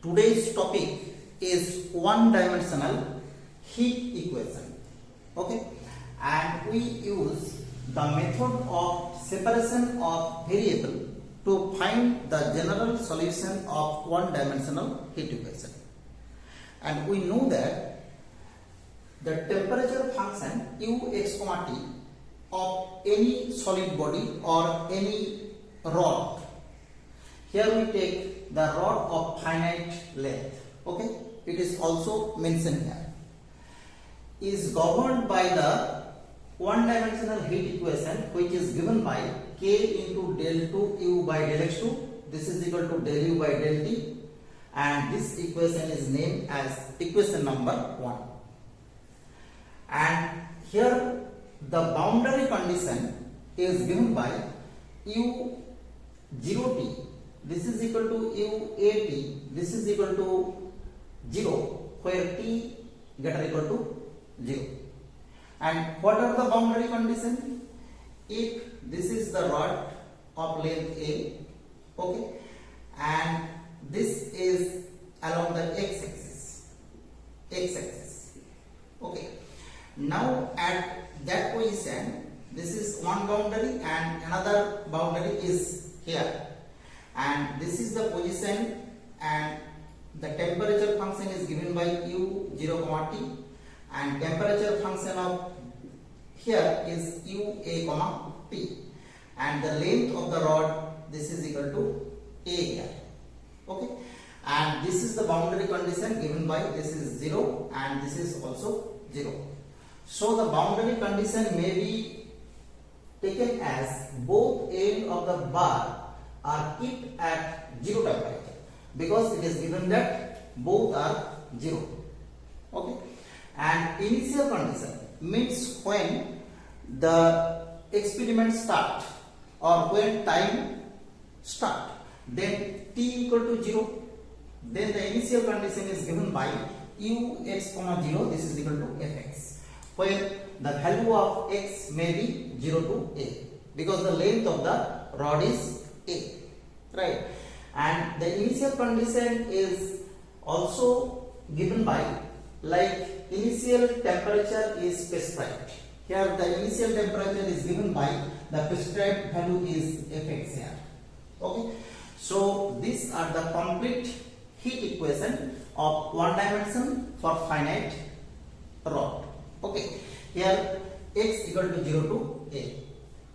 Today's topic is one-dimensional heat equation. Okay, and we use the method of separation of variable to find the general solution of one-dimensional heat equation. And we know that the temperature function ux, t of any solid body or any rod. Here we take the rod of finite length. Okay, it is also mentioned here. Is governed by the one-dimensional heat equation, which is given by k into del 2 u by del x2. This is equal to del u by del t, and this equation is named as equation number 1. And here the boundary condition is given by u 0t. This is equal to u a t. This is equal to 0, where t greater equal to 0. And what are the boundary conditions? If this is the rod of length a, okay, and this is along the x-axis, okay. Now at that position, this is one boundary and another boundary is here, and this is the position, and the temperature function is given by u 0, t, and temperature function of here is u a, t, and the length of the rod, this is equal to a here. Okay, and this is the boundary condition given by this is 0 and this is also 0. So the boundary condition may be taken as both ends of the bar are kept at 0 temperature, because it is given that both are 0. Okay, and initial condition means when the experiment start or when time start, then t equal to 0, then the initial condition is given by ux, 0, this is equal to fx, where the value of x may be 0 to a, because the length of the rod is a, right? And the initial condition is also given by, like, initial temperature is prescribed. Here the initial temperature is given by the prescribed value is fx here. Okay, so these are the complete heat equation of one dimension for finite rod. Okay, here x equal to 0 to a.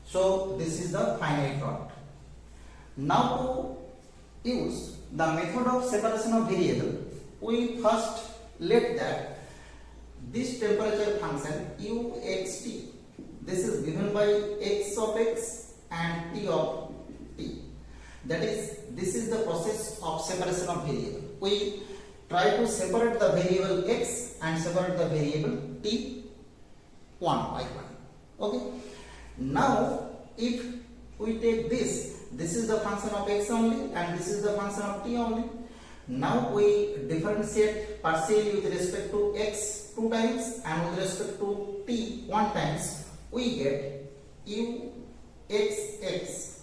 So this is the finite rod. Now to use the method of separation of variable, we first let that this temperature function uxt, this is given by x of x and t of t. That is, this is the process of separation of variable. We try to separate the variable x and separate the variable t one by one. Okay. Now, if we take this is the function of x only and this is the function of t only. Now we differentiate partially with respect to x 2 times and with respect to t 1 times. We get u x, t.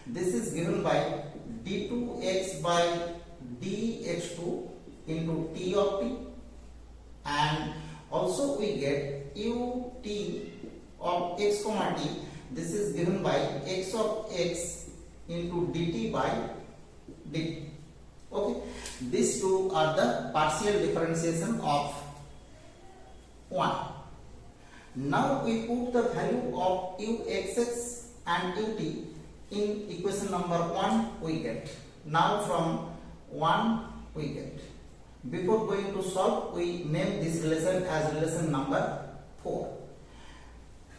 This is given by d2x by dx2 into t of t, and also we get ut of x, t. This is given by x of x into dt by dt. Okay, these two are the partial differentiation of 1. Now we put the value of uxx and ut in equation number 1 we get. Now from 1 we get. Before going to solve, we name this relation as relation number 4.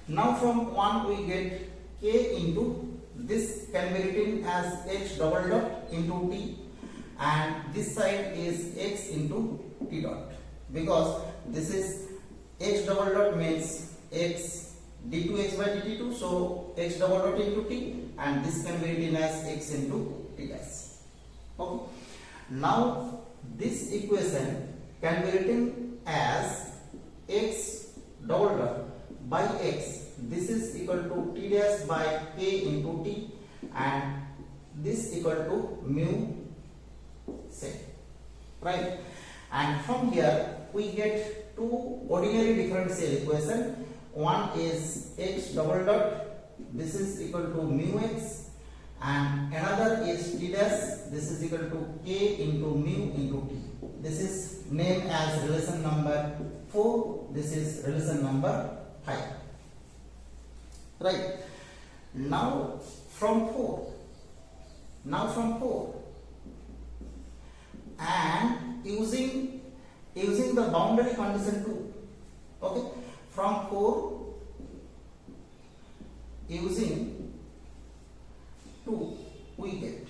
Now from 1 we get k into, this can be written as h double dot into t, and this side is x into t dot, because this is h double dot means x d2x by dt2, so h double dot into t, and this can be written as x into t dash. Okay. Now this equation can be written as x double dot by x, this is equal to t dash by k into t, and this equal to mu right? And from here we get two ordinary differential equation. One is x double dot, this is equal to mu x, and another is t dash, this is equal to k into mu into t. This is named as relation number 4, this is relation number 5, right? Now from 4 and using the boundary condition 2, okay, from 4 using 2 we get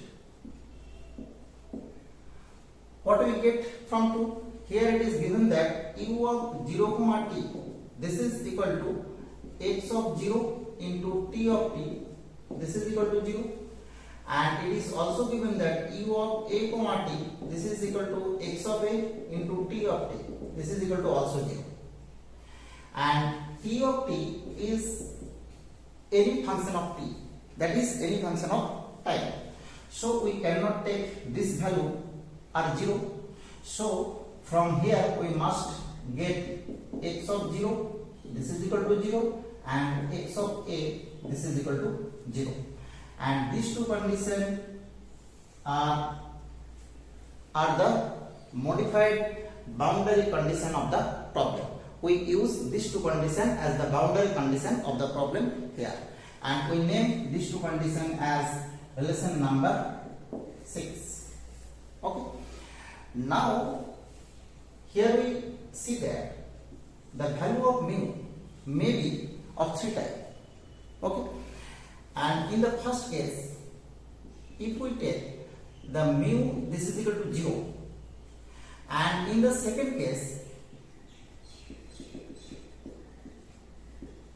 what we get from 2. Here it is given that u of 0 comma t, this is equal to x of 0 into t of t, this is equal to 0, and it is also given that u of a comma t, this is equal to x of a into t of t, this is equal to also 0, and t of t is any function of t, that is any function of time. So we cannot take this value are 0. So from here we must get x of 0, this is equal to 0, and x of a, this is equal to 0, and these two conditions are the modified boundary condition of the problem. We use these two conditions as the boundary condition of the problem here, and we name these two conditions as relation number 6. Okay. Now here we see that the value of mu may be of 3 types. Okay, and in the first case, if we take the mu, this is equal to 0, and in the second case,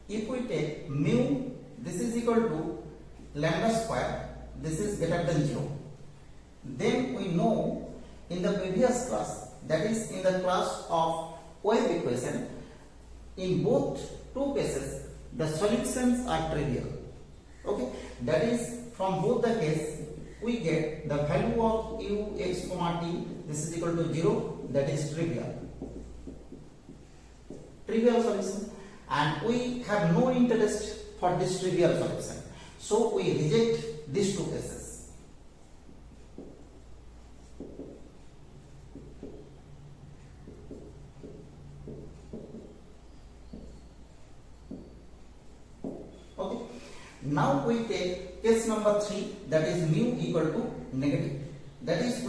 if we take mu, this is equal to lambda square, this is greater than 0, then we know in the previous class, that is in the class of wave equation, in both two cases the solutions are trivial. Okay, that is from both the case we get the value of u x comma t, this is equal to 0, that is trivial solution, and we have no interest for this trivial solution, so we reject these two cases. Okay, now we take case number 3, that is mu equal to negative, that is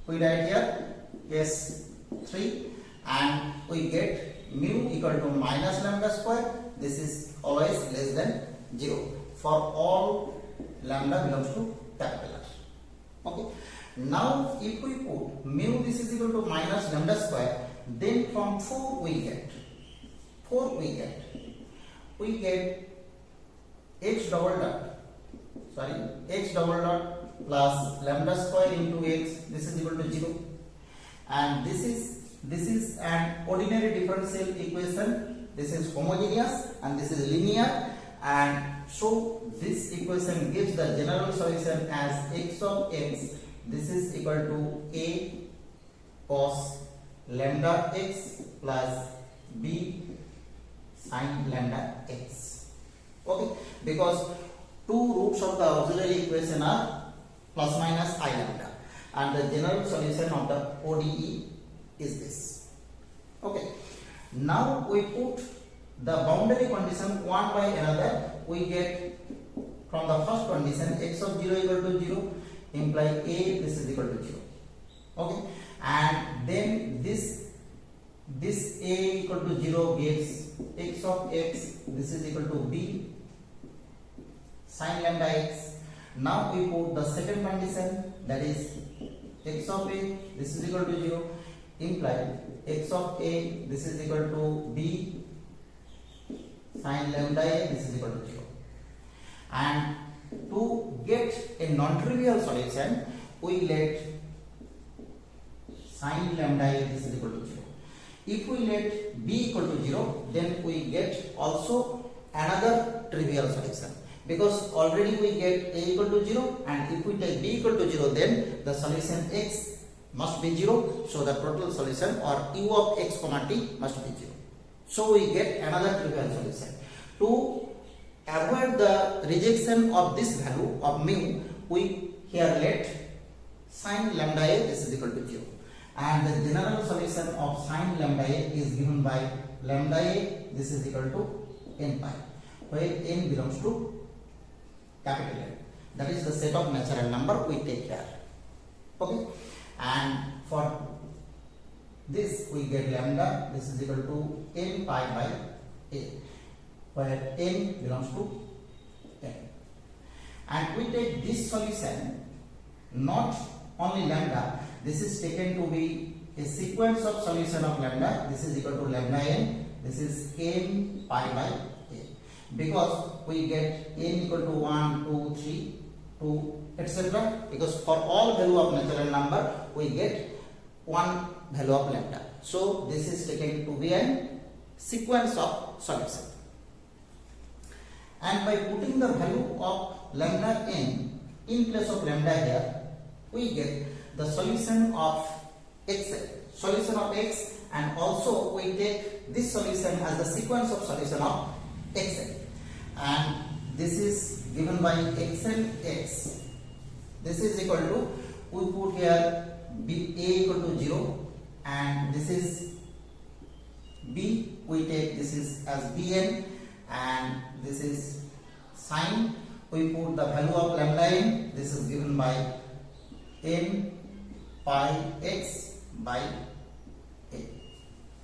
we write here case 3, and we get mu equal to minus lambda square, this is always less than 0 for all lambda belongs to capital R. Okay, now if we put mu, this is equal to minus lambda square, then from 4 we get x double dot plus lambda square into x, this is equal to 0, and this is an ordinary differential equation, this is homogeneous and this is linear, and so this equation gives the general solution as x of x, this is equal to a cos lambda x plus b sin lambda x. Okay, because two roots of the auxiliary equation are plus minus I lambda, and the general solution of the ODE is this. Okay, now we put the boundary condition one by another. We get from the first condition x of 0 equal to 0 imply a, this is equal to 0. Okay, and then this a equal to 0 gives x of x, this is equal to b sin lambda x. Now we put the second condition, that is x of a, this is equal to 0 imply x of a, this is equal to b sin lambda a, this is equal to 0. And to get a non-trivial solution, we let sin lambda a, this is equal to 0. If we let b equal to 0, then we get also another trivial solution, because already we get a equal to 0, and if we take b equal to 0, then the solution x must be 0. So the total solution or u of x comma t must be 0. So we get another trivial solution. To avoid the rejection of this value of mu, we here let sin lambda a this is equal to 0. And the general solution of sin lambda a is given by lambda a this is equal to n pi, where n belongs to capital N. That is the set of natural number we take here. Okay, and for this we get lambda this is equal to n pi by a, where n belongs to n. And we take this solution, not only lambda, this is taken to be a sequence of solution of lambda. This is equal to lambda n, this is n pi by a, because we get n equal to 1, 2, 3, 2, etc. Because for all value of natural number we get one value of lambda. So this is taken to be a sequence of solution. And by putting the value of lambda n in place of lambda here, we get the solution of x, and also we take this solution as the sequence of solution of xn, and this is given by xn x. This is equal to, we put here b a equal to 0, and this is b, we take this is as bn, and this is sine, we put the value of lambda n, this is given by n pi x by a.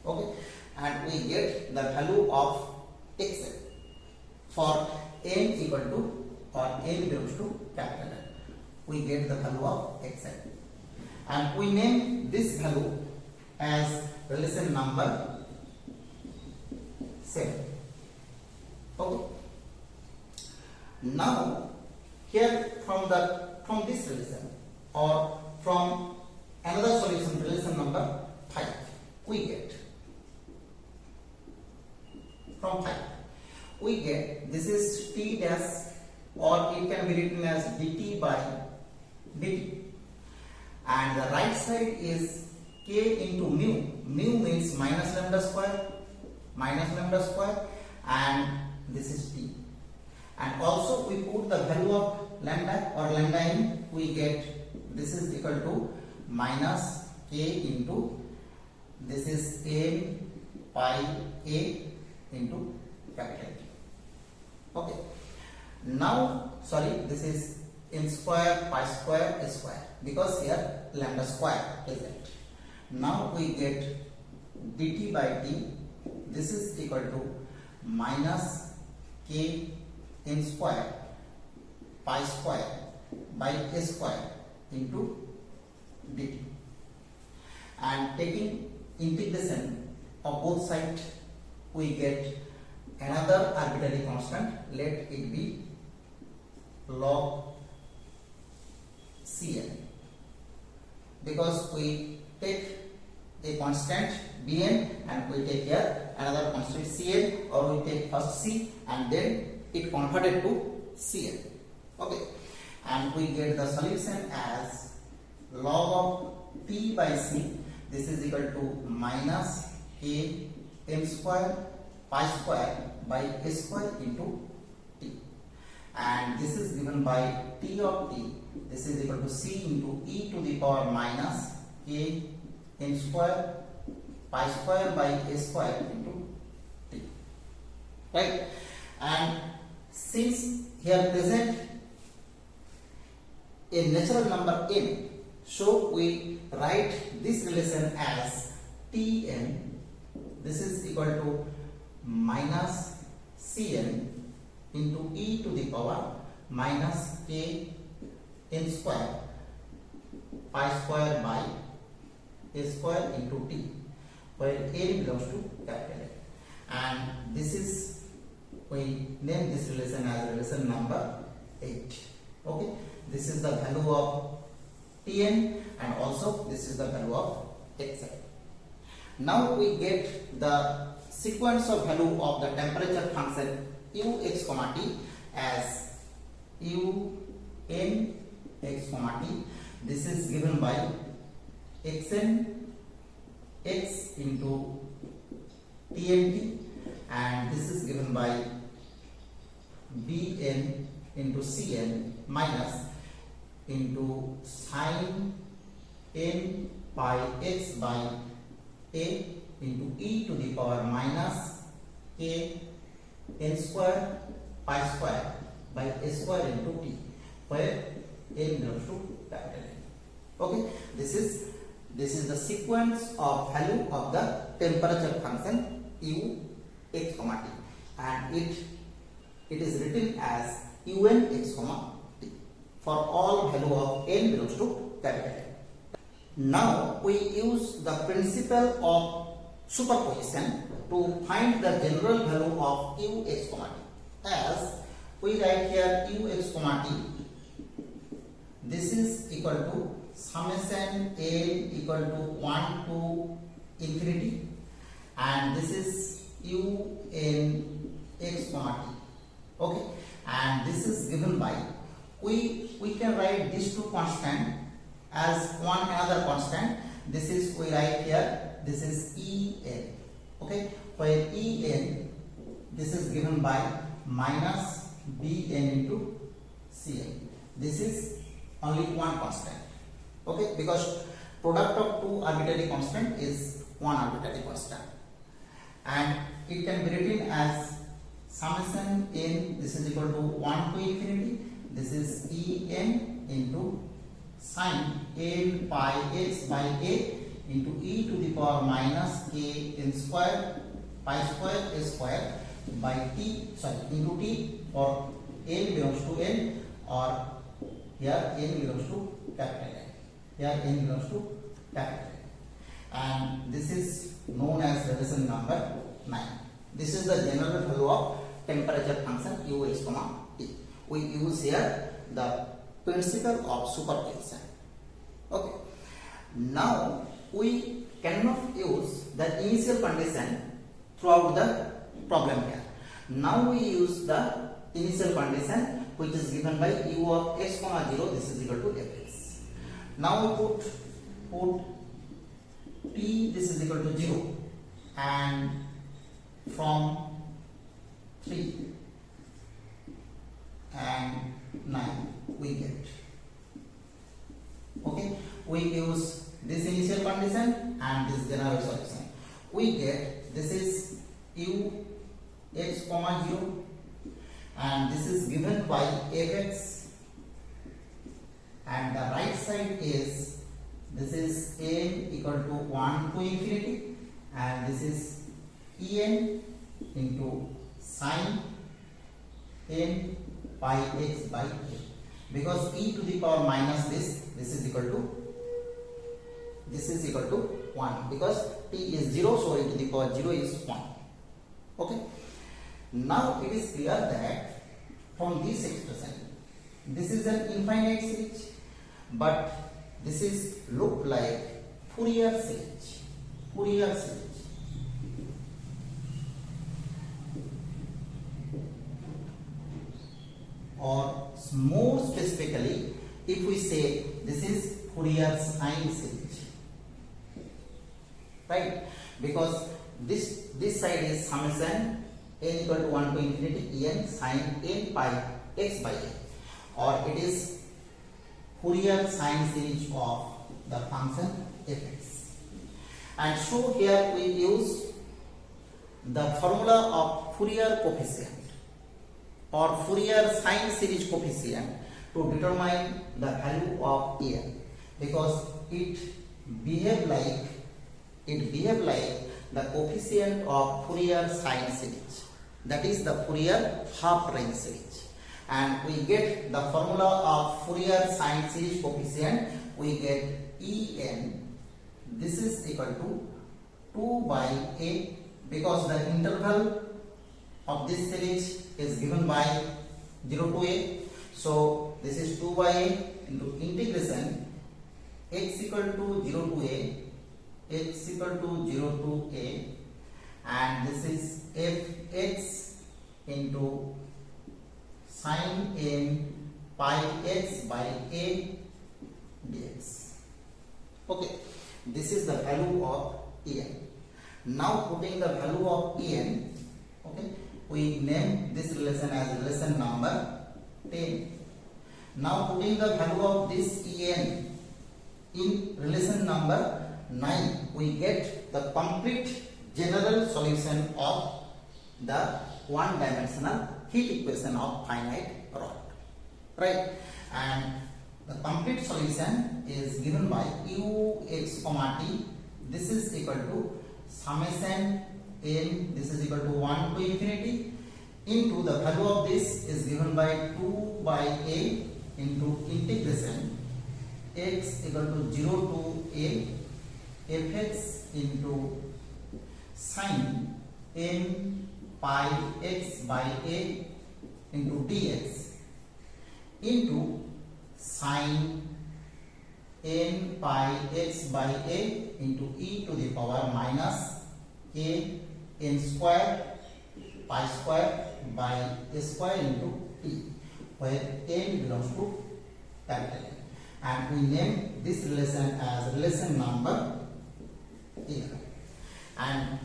Okay, and we get the value of xn for n equal to or n belongs to capital N. We get the value of xn, and we name this value as relation number 7. Okay. Now here from this relation or from another solution, relation number 5, we get from 5 we get this is t dash, or it can be written as dt by dt, and the right side is k into mu. Mu means minus lambda square, and this is t. And also we put the value of lambda or lambda n, we get this is equal to minus k into this is n pi a into capital T. Okay. Now this is n square pi square a square, because here lambda square present. Now we get dt by t, this is equal to minus k n square pi square by a square into dt, and taking integration of both sides we get another arbitrary constant, let it be log Cn, because we take a constant Bn and we take here another constant Cn, or we take first C and then it converted to Cn. Okay, and we get the solution as log of P by C, this is equal to minus k m square pi square by a square into t, and this is given by t of t, this is equal to c into e to the power minus k m square pi square by a square into t, right? And since here present a natural number n, so we write this relation as Tn, this is equal to minus Cn into e to the power minus k n square pi square by a square into t, where n belongs to capital N. And this is, we name this relation as relation number 8. Okay, this is the value of Tn, and also this is the value of Xn. Now we get the sequence of value of the temperature function ux comma t as u n x comma t. This is given by xn x into tnt, and this is given by bn into cn minus into sin n pi x by a into e to the power minus k n square pi square by a square into t, where n belongs to capital N. Okay, this is the sequence of value of the temperature function u x comma t, and it is written as un x comma t for all value of n belongs to capital N. Now we use the principle of superposition to find the general value of u x comma t. As we write here u x comma t, this is equal to summation n equal to 1 to infinity, and this is u n x comma t. Okay, and this is given by, we can write these two constant as one another constant. This is, we write here, this is en. Okay, where en, this is given by minus bn into cn. This is only one constant. Okay, because product of two arbitrary constant is one arbitrary constant, and it can be written as summation n, this is equal to 1 to infinity, this is en into sin n pi x by a into e to the power minus k n square pi square a square by t, into t, or n belongs to n, or here n belongs to capital N. Here n belongs to capital N. And this is known as relation number 9. This is the general value of temperature function u x comma t. We use here the principle of superposition. Okay. Now we cannot use the initial condition throughout the problem here. Now we use the initial condition which is given by u of x comma 0, this is equal to fx. Now we put t, this is equal to 0, and from 3 and 9 we get. Okay, we use this initial condition and this general solution. We get, this is u x comma 0, and this is given by fx, and the right side is, this is n equal to 1 to infinity, and this is en into sin n pi x by a, because e to the power minus this is equal to 1, because t is 0, so e to the power 0 is 1. Okay, now it is clear that from this expression, this is an infinite series, but this is look like Fourier series. Or more specifically, if we say this is Fourier sine series, right? Because this side is summation n equal to 1 to infinity en sin n pi x by a, or it is Fourier sine series of the function fx. And so here we use the formula of Fourier coefficient or Fourier sine series coefficient to determine the value of en, because it behave like the coefficient of Fourier sine series, that is the Fourier half range series. And we get the formula of Fourier sine series coefficient, we get en, this is equal to 2 by a, because the interval of this series is given by 0 to a, so this is 2 by a into integration x equal to 0 to a, x equal to 0 to a, and this is fx into sin n pi x by a dx. Okay, This is the value of En. Now putting the value of En, okay, we name this relation as relation number 10. Now putting the value of this En in relation number 9, we get the complete general solution of the one-dimensional heat equation of finite rod, right? And the complete solution is given by ux comma t. This is equal to summation n, this is equal to 1 to infinity, into the value of this is given by 2 by a into integration x equal to 0 to a fx into sin n pi x by a into dx into sin n pi x by a into e to the power minus a n square pi square by a square into t, where n belongs to capital N. And we name this relation as relation number 11. And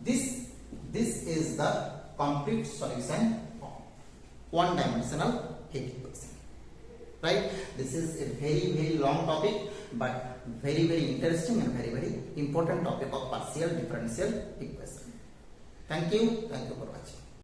this is the complete solution of one-dimensional heat equation. Right? This is a very long topic, but very interesting and very important topic of partial differential equation. Thank you for watching.